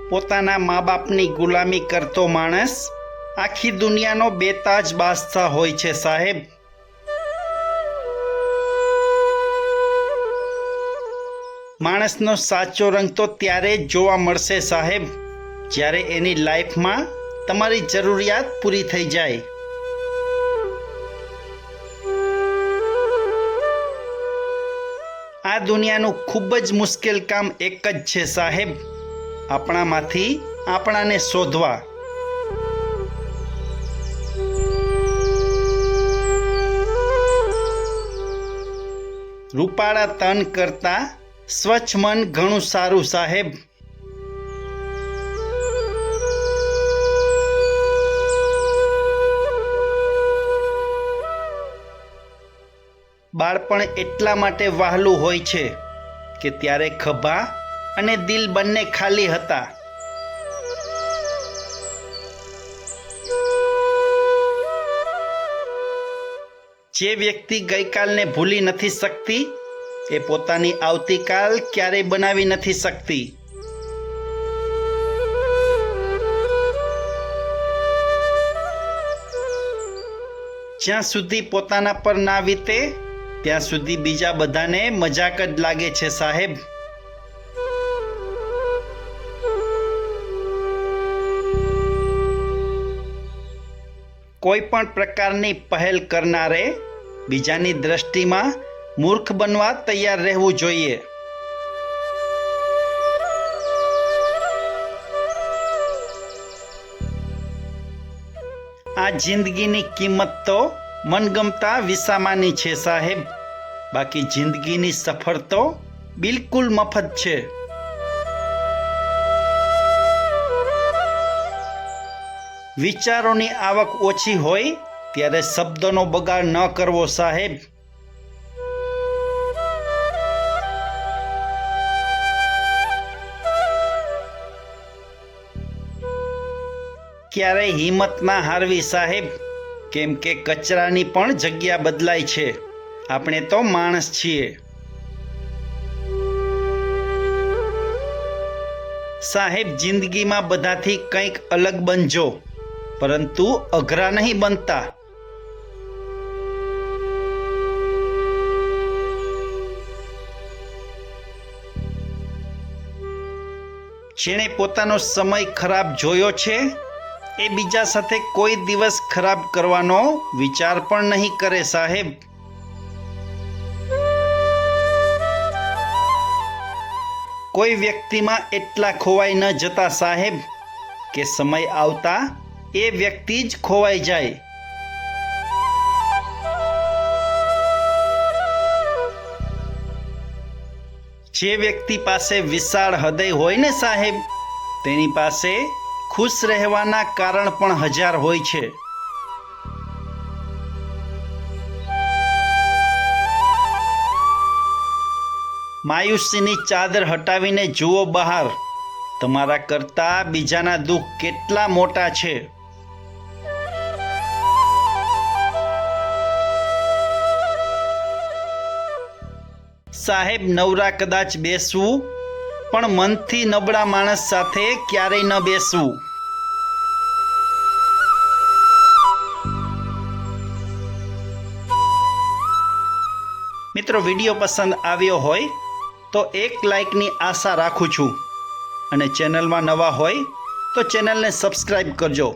પોતાના મા બાપની ગુલામી કરતો માણસ આખી દુનિયાનો બેતાજ બાદશાહ હોય છે સાહેબ। માણસનો સાચો રંગ તો ત્યારે જ જોવા મળશે સાહેબ, જ્યારે એની લાઈફમાં તમારી જરૂરિયાત પૂરી થઈ જાય। આ દુનિયાનું ખૂબ જ મુશ્કેલ કામ એક જ છે સાહેબ, આપણામાંથી આપણાને શોધવા। રૂપાળા તન કરતા સ્વચ્છ મન ઘણું સારું સાહેબ। બાળપણ એટલા માટે વહાલું હોય છે કે ત્યારે ખભા અને દિલ બંને ખાલી હતા। જે વ્યક્તિ ગઈકાલને ભૂલી નથી શકતી એ પોતાની આવતીકાલ ક્યારેય બનાવી નથી શકતી। જ્યાં સુધી પોતાના પર ના વીતે ત્યાં સુધી બીજા બધાને મજાક જ લાગે છે સાહેબ। કોઈ પણ પ્રકારની પહેલ કરનારે બીજાની દ્રષ્ટિમાં મૂર્ખ બનવા તૈયાર રહેવું જોઈએ। આ જિંદગીની કિંમત તો મનગમતા વિસામાની છે સાહેબ, બાકી જિંદગીની સફર તો બિલકુલ મફત છે। વિચારોની આવક ઓછી હોય ત્યારે શબ્દોનો બગાડ ન કરવો સાહેબ। ક્યારેય હિંમત ના હારવી સાહેબ, કેમ કે કચરાની પણ જગ્યા બદલાય છે, આપણે તો માણસ છીએ। સાહેબ જિંદગીમાં બધાથી કંઈક અલગ બનજો, પરંતુ અઘરા નહીં બનતા। જેણે પોતાનો સમય ખરાબ જોયો છે એ બીજા સાથે કોઈ દિવસ ખરાબ કરવાનો વિચાર પણ નહીં કરે સાહેબ। કોઈ વ્યક્તિમાં એટલા ખોવાઈ ન જતા સાહેબ કે સમય આવતા એ વ્યક્તિ જ ખોવાઈ જાય। જે વ્યક્તિ પાસે વિશાળ હૃદય હોય ને સાહેબ, તેની પાસે ખુશ રહેવાના કારણ પણ હજાર હોય છે। માયુસીની ચાદર હટાવીને જુઓ બહાર, તમારા કરતા બીજાના દુઃખ કેટલા મોટા છે। સાહેબ નવરા કદાચ બેસવું, પણ મનથી નબળા માણસ સાથે ક્યારેય ન બેસવું। મિત્રો, વિડીયો પસંદ આવ્યો હોય તો એક લાઇકની આશા રાખું છું, અને ચેનલમાં નવા હોય તો ચેનલને સબસ્ક્રાઈબ કરજો।